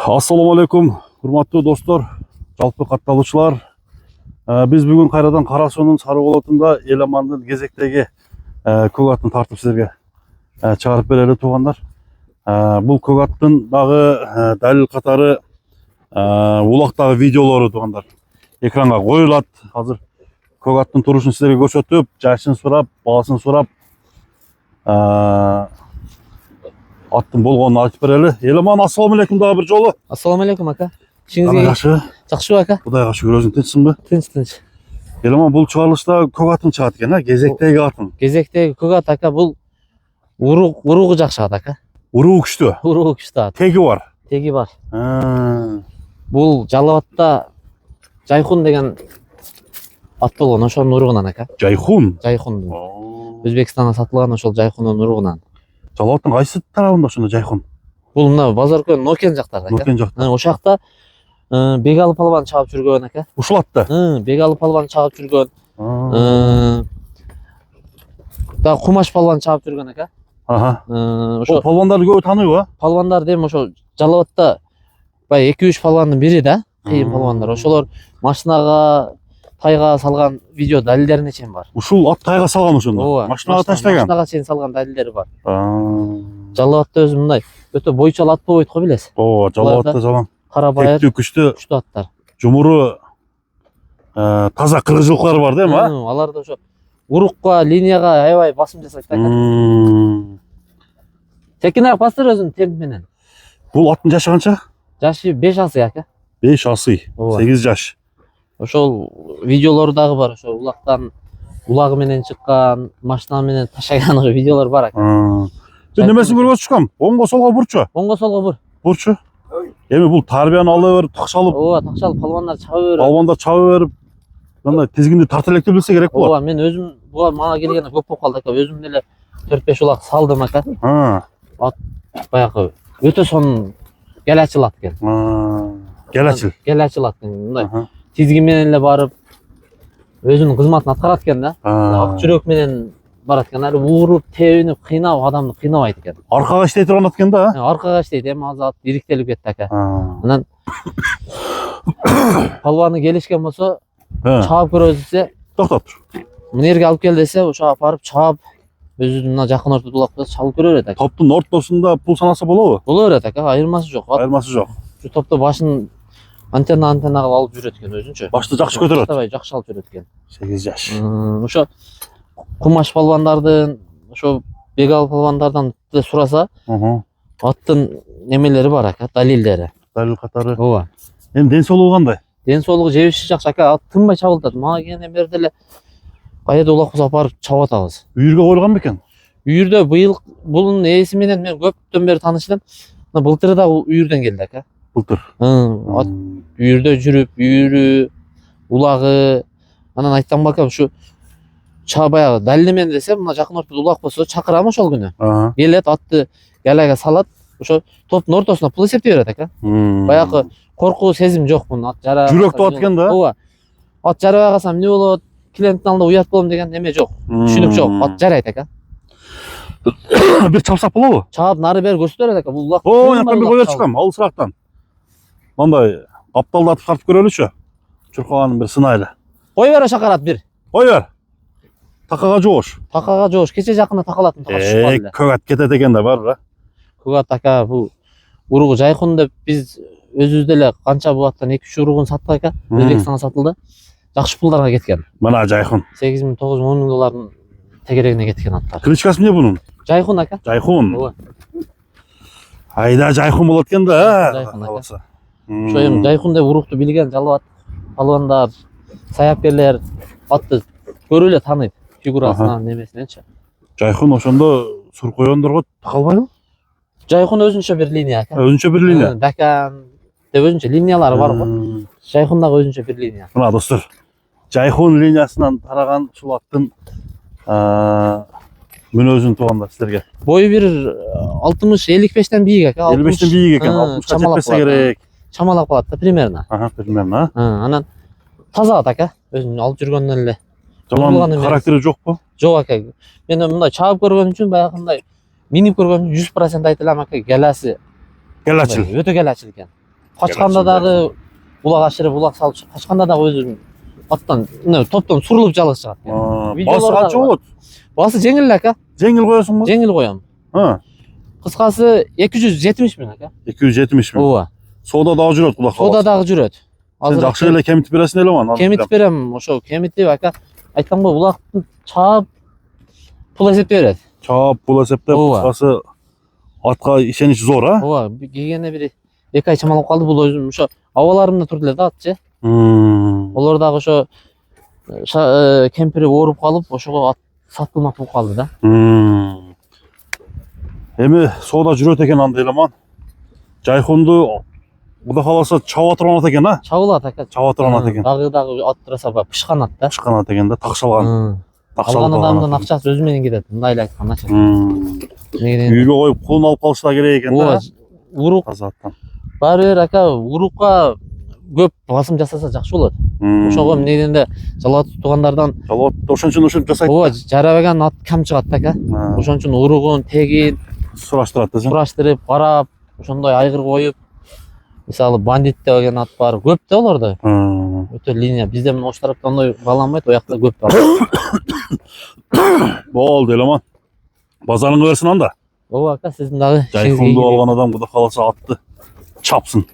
Assalamu alaikum, hurmatlı dostlar, жалпы катталуучулар. Biz bugün kayradan Karasu'nun Sarıbolot'unda Eleman'ın Gezek'teki көк атын tartıp sizlerge çağırıp bereli tuğanlar. Bu көк аттın dağı dalil katarı ulaqtағы videoları tuğanlar. Ekranға koyulat. Hazır көк аттın turuşunu sizlerge көрсөтүp, жашын сурап, баласын сурап, аттың болгонун айтып берели. Eleman, assalamu alaikum dагы bir жолу. Assalamu alaikum aka. Кандай жакшы? Жакшы aka. Кудайга шүгүр, өзүң тынчсыңбы? Тынч. Eleman, бул чыгарылышта көк атын чыгат экен, Кезектеги атын. Кезектеги көк ат aka, бул уругу жакшы ат aka. Уругу күчтүү. Уругу күчтүү ат. Теги бар. Теги бар. Бул Жалал Атта Жайхун деген ат болгон, ошонун уругунан aka. Жайхун. Жайхун. Өзбекстанга сатылган ошол Жайхундун уругунан. Жалал Аттын кайсы тарабында ошондо Жайхун? Бул мына Базаркөл Нокен жактарда aka. Нокен жакта. Ошол жакта Бегалы палван чабып жүргөн aka. Ушул атта. Бегалы палван чабып жүргөн. Да Кумаш палван чабып жүргөн aka. Ошол палвандарды көбү тааныйбы? Палвандар дем ошо Жалал Атта бай 2-3 палвандын бири да, кыйын палвандар. Ошолор машинага, тайга салган видео далилдерине чейин бар. Ушул ат тайга салган ошондо. Машинага таштаган. Машинага чейин салган далилдери бар. Жалал Атта өзү мындай өтө бойчал ат болбойт го билесиз. Ооба, Жалал Атта жалаң. Карабайыр, күчтүү аттар. Жумуру таза кыргызчылыктары бар дейм, Аларда ошо урукка, линияга аябай басым жасайт да. Текине пастыр өзүнүн темп менен. Бул аттын жашы канча? Жашы 5 асый aka. 5 асый, 8 жаш. Ошол видеолору дагы бар, ошо улактан улагы менен чыккан, машина менен ташаган видеолор бар aka. Сен немесин көргөз чыккан? Оңго солго бурчу? Оңго солго бур. Бурчу? Эми бул тарбияны ала берип, такшалып. Ооба, такшалып палвандар чаба берип. Палвандар чаба берип, мындай тизгинди тарта электе билсе керек болот. Ооба, мен өзүм буга мага келгенде көп болуп калды aka. Өзүм деле 4-5 улак салдым aka. Ат баягы өтө сонун келачыл ат экен. Келачыл. Келачыл ат экен. Мындай тизги менен эле барып өзүнүн кызматын аткарат экен да. Ак жүрөк менен барат экен. Ары ууруп, тебинип, кыйнап, адамды кыйнабайт экен. Аркага иштей турган ат экен да? Аркага иштейт, эми азат бириктелип кетти aka. Анан палваны келишкен болсо, чаап көрөбүз десе, токтоп тур. Мына жерге алып кел десе, ошо барып чаап, өзүнүн мына жакын ортодо улакта чалып көрө берет aka. Топтун ортосунда пул санаса болобу? Боло берет aka, айырмасы жок. Айырмасы жок. Ушу топто башын антенна кылып алып жүрөт экен өзүнчө. Башты жакшы көтөрөт. Табай жакшы алып жүрөт экен. 8 жаш. Ошо Кумаш палвандардын, ошо Бегал палвандардан сураса, аттын немелери бар aka, далилдери. Далил катары. Ооба. Эми ден соолугу кандай? Ден соолугу жебиши жакшы aka, ат тынбай чабылтат. Мага келгенден бери деле кайда улак болсо барып чабып атабыз. Үйүргө коюлган бекен? Үйүрдө быйыл бунун ээси менен мен көптөн бери тааныш элем. Былтыр да үйүрдөн келди aka. Былтыр. Ат үйүрдө жүрүп, үйүрү, улагы, анан айттым aka, ушу чабая далил менен десе, мына жакын ортодо улак болсо чакырам ошол күнү. Келет, атты галайга салат, ошо топтун ортосуна пул эсептей берет aka. Баягы коркуу сезим жок мунун, ат жара. Жүрөктү ат экен да? Ооба. Ат жарабай калсам эмне болот? Клиенттин алдында уят болом деген неме жок. Түшүнүк жок. Ат жарайт aka. Бир чапсак болобу? Чаап нары бери көрсөтө берет aka. Бул улак. Жактан бир кое чыккам, алысырактан. Мындай капталдатып тартып көрөлүчү. Чуркаганын бир сынайлы. Кой бер шакарат бир. Кой бер. Такага жоош. Такага жоош. Кече жакында такалатын такашып калды. Көк ат кетет экен да бар. Көк ат aka, бул уругу Жайхун деп биз өзүбүз деле канча бул аттан 2-3 уругун саттык aka. Өзбекстанга сатылды. Жакшы пулдарга кеткен. Мына Жайхун. 8.000, 9.000 доллардын тегерегине кеткен аттар. Кличкасы эмне бунун? Жайхун aka. Жайхун. Ооба. Айда Жайхун болот экен да. Жайхун aka. Ошо эми Жайхун деп урукту билген Жалал Ат палвандар, саяпкерлер атты көрүп эле тааныйт. Фигурасынан, немесиненчи. Жайхун ошондо суркоёндорго такалбайбы? Жайхун өзүнчө бир линия aka. Өзүнчө бир линия. Дакан деп өзүнчө линиялары бар го. Жайхун дагы өзүнчө бир линия. Мына достор, Жайхун линиясынан тараган ушул аттын мүнөзүн туугандар силерге. Бою бир 60-55тен бийик aka. 55тен бийик экен, 60ка жетпесе керек. Чамалап калат да примерно. Примерно. Анан таза ат aka. Өзүн алып жүргөндөн эле. Жаман характери жокпу? Жок aka. Мен мындай чаап көргөн үчүн баягындай минип көргөн 100% айта алам aka, келаси. Келачыл. Өтө келачыл экен. качканда дагы булак ашырып булак салып качканда дагы өзү аттан топтон сурулуп жалгыз чыгат. Басы канча болот? Басы жеңил эле ака. Жеңил коесуңбу? Жеңил коем. Кыскасы 270 миң ака. 270 миң. Ооба. Соода дагы жүрөт кудай каласа. Соода дагы жүрөт. Сен жакшы эле кемитип бересиң эле мага. Кемитип берем, ошо кемитип ака. Айтсам го булактын чаап пул эсептей берет. Чаап пул эсептеп, кыскасы атка ишенич зор, а? Ооба, кийгене бир 2 ай чамалап калды. Бул өзүм ошо абаларымда турду эле да атчы. Олор дагы ошо кемпири ооруп калып, ошого ат сатылмак болуп калды да. Эми соода жүрөт экен анда Эламан. Жайконду кудай каласа чаап турган ат экен, а? Чабылат ака. Чаап турган ат экен. Дагы ат тураса пышкан ат да. Пышкан ат экен да, такшалган. Алган адамдын акчасы өзү менен кетет. Мындай эле айткандачы. Үйгө коюп кулун алып калыш да керек экен да. Ооба, урук Таза аттан. баары бир ака урукка көп басым жасаса жакшы болот. Ошого эмне дегенде жалат туугандардан Жалат ошон үчүн жасайт. ооба, жарабаган ат кам чыгат да ака. Ошон үчүн уругун, тегин сураштырат десең. сураштырып, карап, ошондой айгыр коюп, мисалы бандит деген ат бар, көп да олордо. Өтө линия. Бизде мына ош тарапта ондой бааланбайт, оякта көп бар. Болду Эламан. Базарыңга берсин анда. Ооба ака, сиздин дагы Жайконду алган адам кудай каласа атты чапсын.